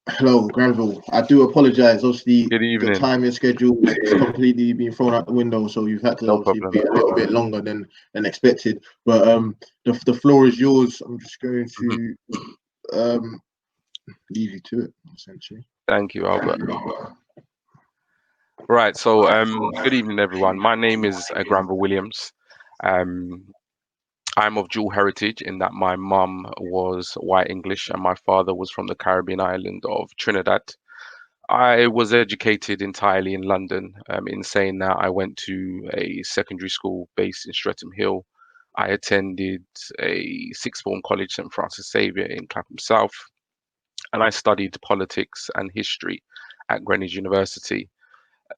Hello, Granville. I do apologize. Obviously, Good the evening. timing schedule is completely been thrown out the window, so you've had to No obviously problem. be a little bit longer than expected. But the floor is yours. I'm just going Mhm. to um leave you to it, essentially. Thank you, Albert. Right, so good evening, everyone. My name is Granville Williams. Um, I'm of dual heritage in that my mum was white English and my father was from the Caribbean island of Trinidad. I was educated entirely in London. In saying that, I went to a secondary school based in Streatham Hill. I attended a sixth form college, St Francis Xavier in Clapham South, and I studied politics and history at Greenwich University.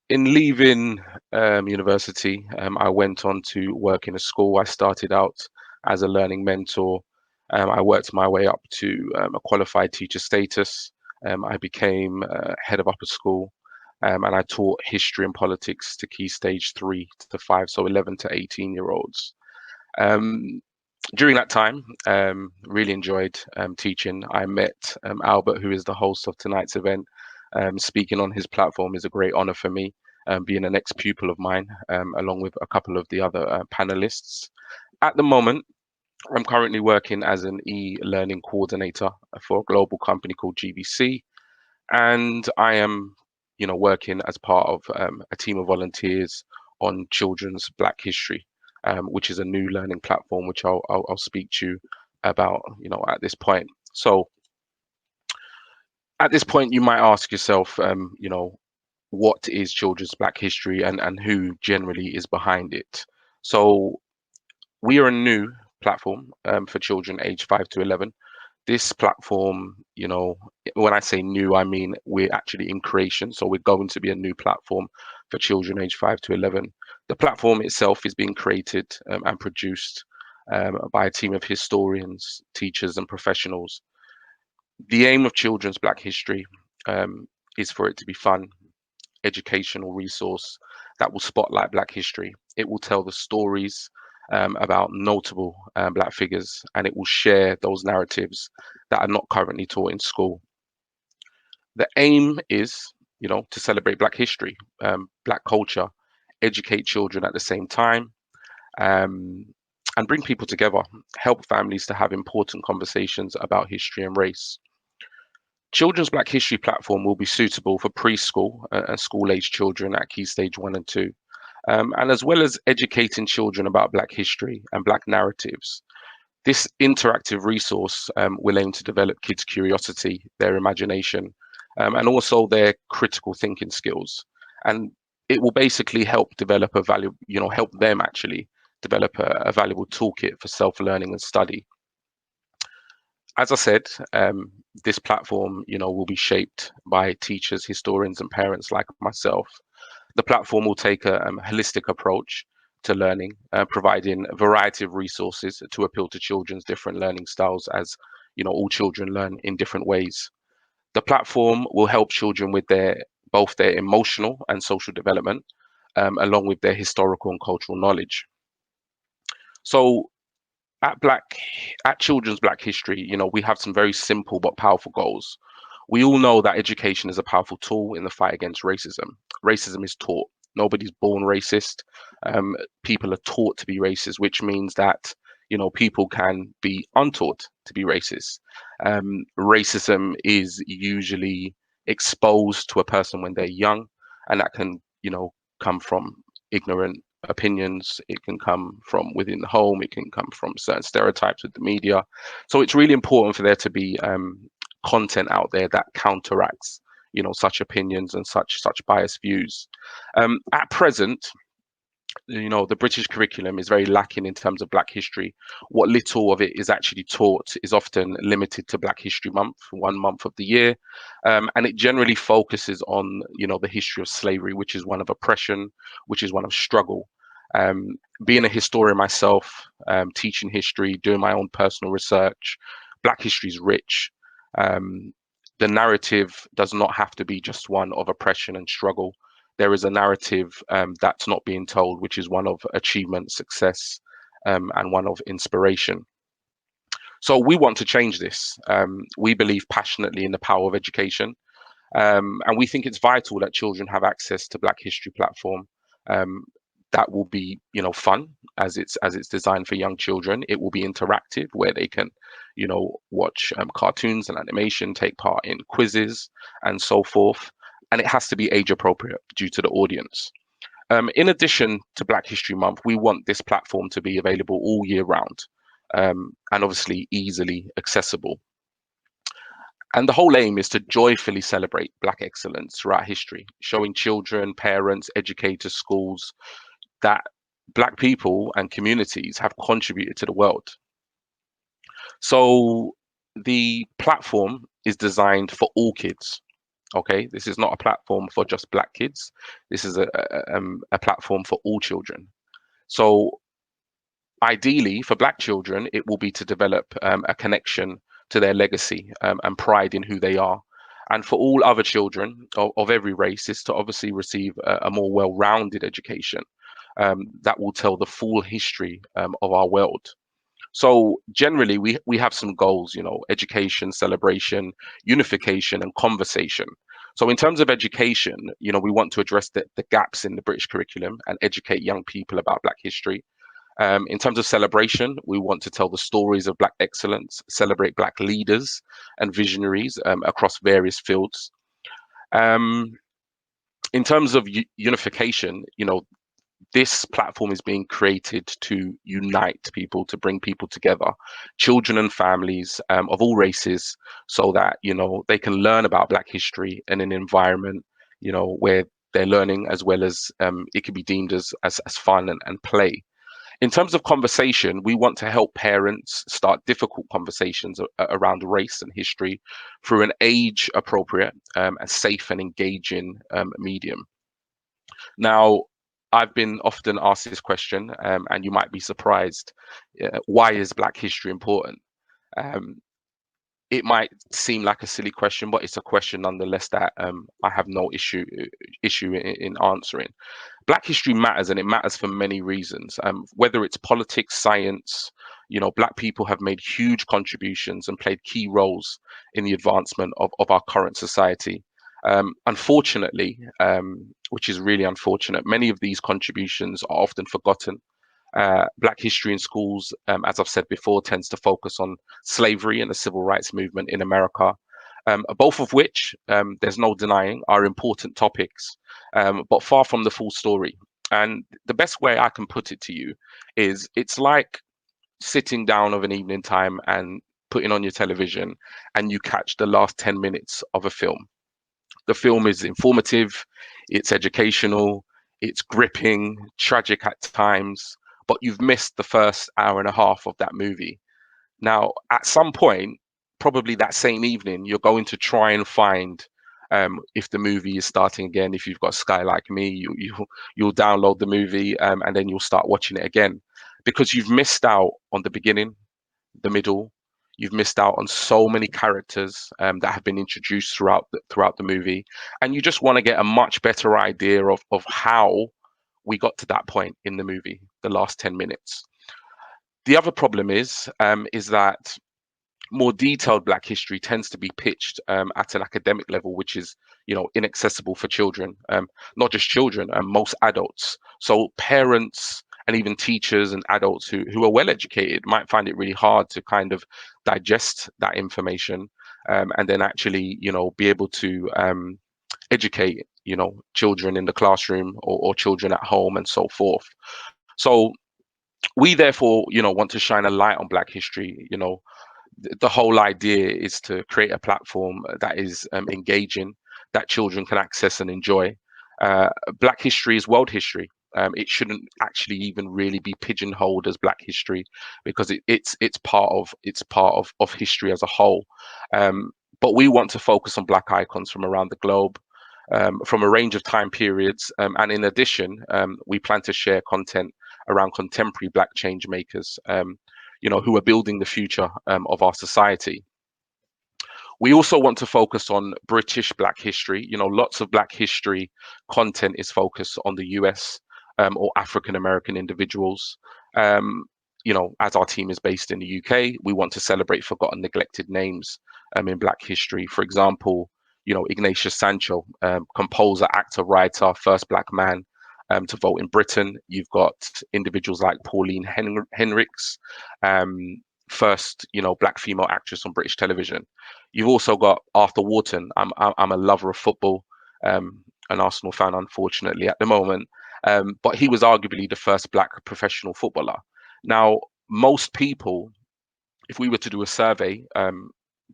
In leaving university, I went on to work in a school. I started out as a learning mentor. I worked my way up to a qualified teacher status. I became head of upper school, and I taught history and politics to key stage 3 to 5, so 11 to 18-year-olds. Um, During that time, really enjoyed teaching. I met Albert, who is the host of tonight's event. Speaking on his platform is a great honor for me, being an ex-pupil of mine, along with a couple of the other panelists. At the moment, I'm currently working as an e-learning coordinator for a global company called GVC, and I am, working as part of a team of volunteers on Children's Black History, which is a new learning platform, which I'll speak to you about, at this point. So at this point, you might ask yourself, what is Children's Black History and who generally is behind it? So we are a new platform for children aged 5 to 11. This platform, when I say new, I mean we're actually in creation. So we're going to be a new platform for children aged 5 to 11. The platform itself is being created and produced by a team of historians, teachers, and professionals. The aim of Children's Black History is for it to be fun, educational resource that will spotlight Black history. It will tell the stories about notable Black figures, and it will share those narratives that are not currently taught in school. The aim is, to celebrate Black history, Black culture, educate children at the same time, um, and bring people together, help families to have important conversations about history and race. Children's Black History platform will be suitable for preschool and school-age children at Key Stage 1 and 2, and as well as educating children about Black history and Black narratives. This interactive resource will aim to develop kids' curiosity, their imagination, and also their critical thinking skills. And it will basically help develop a value, help them actually develop a valuable toolkit for self-learning and study. As I said, this platform, will be shaped by teachers, historians, and parents like myself. The platform will take a holistic approach to learning, providing a variety of resources to appeal to children's different learning styles, as all children learn in different ways. The platform will help children with both their emotional and social development, along with their historical and cultural knowledge. So at Black at Children's Black History, we have some very simple but powerful goals. We all know that education is a powerful tool in the fight against racism. Racism is taught. Nobody's born racist. People are taught to be racist, which means that people can be untaught to be racist. Racism is usually exposed to a person when they're young, and that can come from ignorant opinions. It can come from within the home. It can come from certain stereotypes with the media. So it's really important for there to be content out there that counteracts such opinions and such biased views. At present, the British curriculum is very lacking in terms of Black history. What little of it is actually taught is often limited to Black History Month, 1 month of the year, and it generally focuses on the history of slavery, which is one of oppression, which is one of struggle. um, Being a historian myself, teaching history, doing my own personal research, Black history is rich. um, the narrative does not have to be just one of oppression and struggle. There is a narrative that's not being told, which is one of achievement, success, and one of inspiration. So we want to change this. We believe passionately in the power of education, and we think it's vital that children have access to Black History platform. Um, that will be, fun as it's designed for young children. It will be interactive where they can, watch cartoons and animation, take part in quizzes and so forth. And it has to be age appropriate due to the audience. In addition to Black History Month, we want this platform to be available all year round, and obviously easily accessible. And the whole aim is to joyfully celebrate Black excellence throughout history, showing children, parents, educators, schools that Black people and communities have contributed to the world. So the platform is designed for all kids. Okay, this is not a platform for just Black kids. This is a platform for all children. So ideally, for Black children, it will be to develop a connection to their legacy and pride in who they are. And for all other children of every race, is to obviously receive a more well-rounded education that will tell the full history of our world. So generally, we have some goals, education, celebration, unification, and conversation. So in terms of education, we want to address the gaps in the British curriculum and educate young people about Black history. In terms of celebration, we want to tell the stories of Black excellence, celebrate Black leaders and visionaries across various fields. Um, in terms of unification, this platform is being created to unite people, to bring people together, children and families of all races, so that they can learn about Black history in an environment where they're learning, as well as it can be deemed as fun and play. In terms of conversation, we want to help parents start difficult conversations around race and history through an age appropriate, a safe and engaging medium. Now, I've been often asked this question, and you might be surprised. Why is Black history important? Um, it might seem like a silly question, but it's a question nonetheless that I have no issue in answering. Black history matters, and it matters for many reasons. Whether it's politics, science, Black people have made huge contributions and played key roles in the advancement of our current society. Unfortunately, which is really unfortunate, many of these contributions are often forgotten. Black history in schools, as I've said before, tends to focus on slavery and the civil rights movement in America, both of which, there's no denying, are important topics, but far from the full story. And the best way I can put it to you is it's like sitting down of an evening time and putting on your television and you catch the last 10 minutes of a film. The film is informative, it's educational, it's gripping, tragic at times, but you've missed the first hour and a half of that movie. Now, at some point, probably that same evening, you're going to try and find if the movie is starting again. If you've got Sky like me, you'll download the movie and then you'll start watching it again, because you've missed out on the beginning, the middle. You've missed out on so many characters that have been introduced throughout the movie, and you just want to get a much better idea of how we got to that point in the movie, the last 10 minutes. The other problem is that more detailed Black history tends to be pitched at an academic level, which is, inaccessible for children, not just children, most adults. So parents and even teachers and adults who are well educated might find it really hard to kind of digest that information, and then actually, be able to educate, children in the classroom or children at home and so forth. So we therefore, want to shine a light on Black history. The whole idea is to create a platform that is engaging, that children can access and enjoy. Black history is world history. It shouldn't actually even really be pigeonholed as Black history, because it's part of history as a whole. But we want to focus on Black icons from around the globe, from a range of time periods, and in addition, we plan to share content around contemporary Black change makers, who are building the future of our society. We also want to focus on British Black history. Lots of Black history content is focused on the US or African American individuals. you know, as our team is based in the UK, we want to celebrate forgotten, neglected names in Black history. For example, you know, Ignatius Sancho, composer, actor, writer, first Black man to vote in Britain. You've got individuals like Pauline Henricks, um, first, you know, Black female actress on British television. You've also got Arthur Wharton. I'm a lover of football, an Arsenal fan, unfortunately, at the moment. But he was arguably the first Black professional footballer. Now, most people, if we were to do a survey,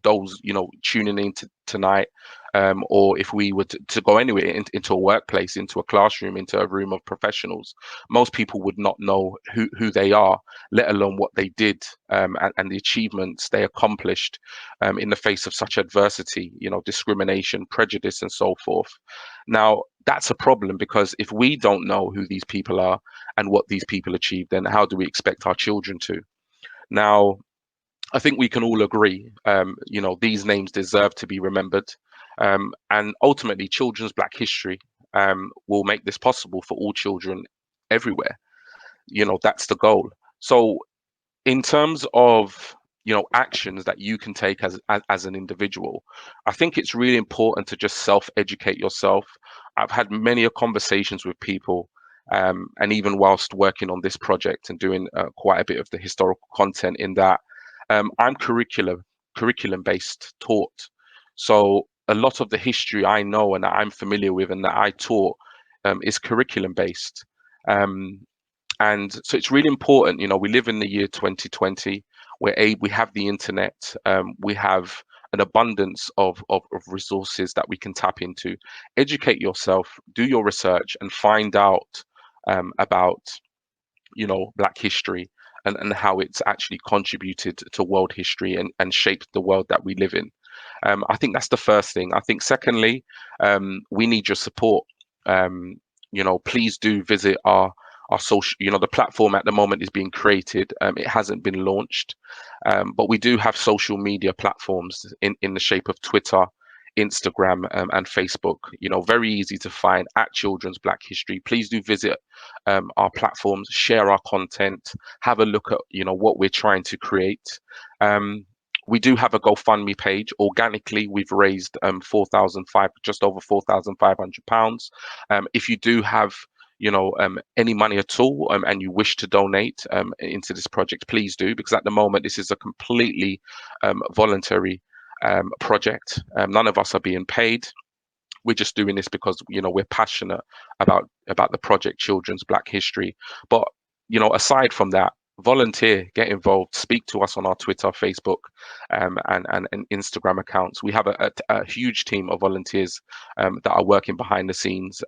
those, you know, tuning in tonight, or if we were to go anywhere into a workplace, into a classroom, into a room of professionals, most people would not know who they are, let alone what they did, and the achievements they accomplished in the face of such adversity, you know, discrimination, prejudice, and so forth. Now, that's a problem, because if we don't know who these people are and what these people achieved, then how do we expect our children to? Now, I think we can all agree, you know, these names deserve to be remembered. And ultimately, children's Black history will make this possible for all children everywhere. You know, that's the goal. So, in terms of, you know, actions that you can take as an individual, I think it's really important to just self-educate yourself. I've had many conversations with people, and even whilst working on this project and doing quite a bit of the historical content in that, I'm curriculum based taught. So a lot of the history I know and that I'm familiar with and that I taught is curriculum based. Um, and so it's really important, you know, we live in the year 2020, where we have the internet, we have an abundance of resources that we can tap into. Educate yourself, do your research, and find out about, you know, Black history, and how it's actually contributed to world history and shaped the world that we live in. I think that's the first thing. I think secondly, we need your support. Um, you know, please do visit our social, you know, the platform at the moment is being created. It hasn't been launched, but we do have social media platforms in the shape of Twitter, Instagram, and Facebook. You know, very easy to find at Children's Black History. Please do visit our platforms, share our content, have a look at, you know, what we're trying to create. We do have a GoFundMe page. Organically, we've raised just over £4,500. If you do have, you know, any money at all, and you wish to donate into this project, please do, because at the moment this is a completely voluntary project. None of us are being paid. We're just doing this because, you know, we're passionate about the project Children's Black History. But, you know, aside from that, volunteer, get involved, speak to us on our Twitter, Facebook, and Instagram accounts. We have a huge team of volunteers that are working behind the scenes,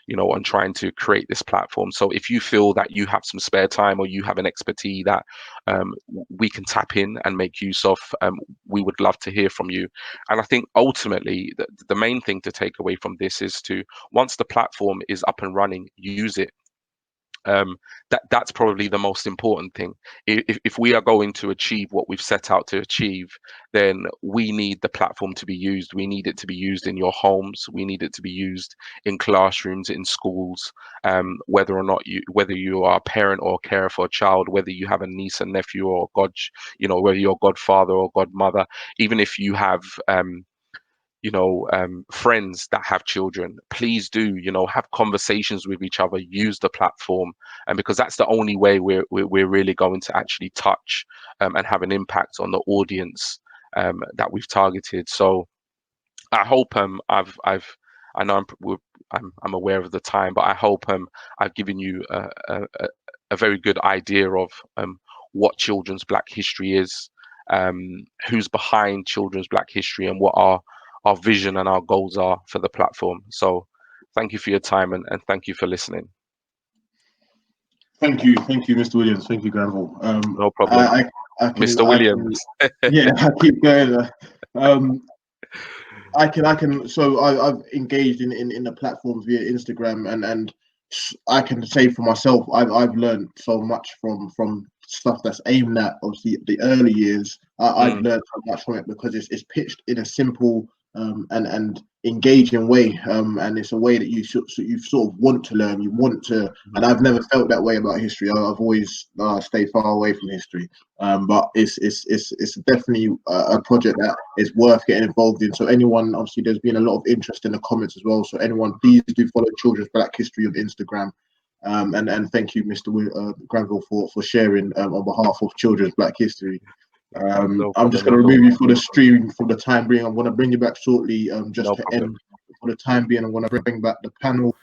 you know, on trying to create this platform. So if you feel that you have some spare time, or you have an expertise that we can tap in and make use of, we would love to hear from you. And I think ultimately the main thing to take away from this is to, once the platform is up and running, use it. That's probably the most important thing. If we are going to achieve what we've set out to achieve, then we need the platform to be used. We need it to be used in your homes. We need it to be used in classrooms, in schools. Whether or not whether you are a parent or a carer for a child, whether you have a niece and nephew, or you know, whether you're godfather or godmother, even if you have you know, friends that have children, please do, you know, have conversations with each other, use the platform, and because that's the only way we're really going to actually touch and have an impact on the audience that we've targeted. So I hope I know I'm aware of the time, but I hope I've given you a very good idea of what Children's Black History is, who's behind Children's Black History, and what our vision and our goals are for the platform. So thank you for your time, and thank you for listening. Thank you, Mr. Williams. Thank you, Granville. No problem. I can, Mr. Williams. Yeah, I keep going. I can. So I've engaged in the platforms via Instagram, and I can say for myself, I've learned so much from stuff that's aimed at obviously the early years. I've learned so much from it because it's pitched in a simple and engaging way, and it's a way that you sort of want to learn, you want to. And I've never felt that way about history. I've always stayed far away from history, but it's definitely a project that is worth getting involved in. So anyone, obviously there's been a lot of interest in the comments as well, so anyone, please do follow Children's Black History on Instagram. And thank you, Mr. Granville, for sharing on behalf of Children's Black History. No I'm just problem going to at all. remove you for the stream for the time being. I'm going to bring you back shortly. Just No to problem. end, for the time being, I'm going to bring back the panel.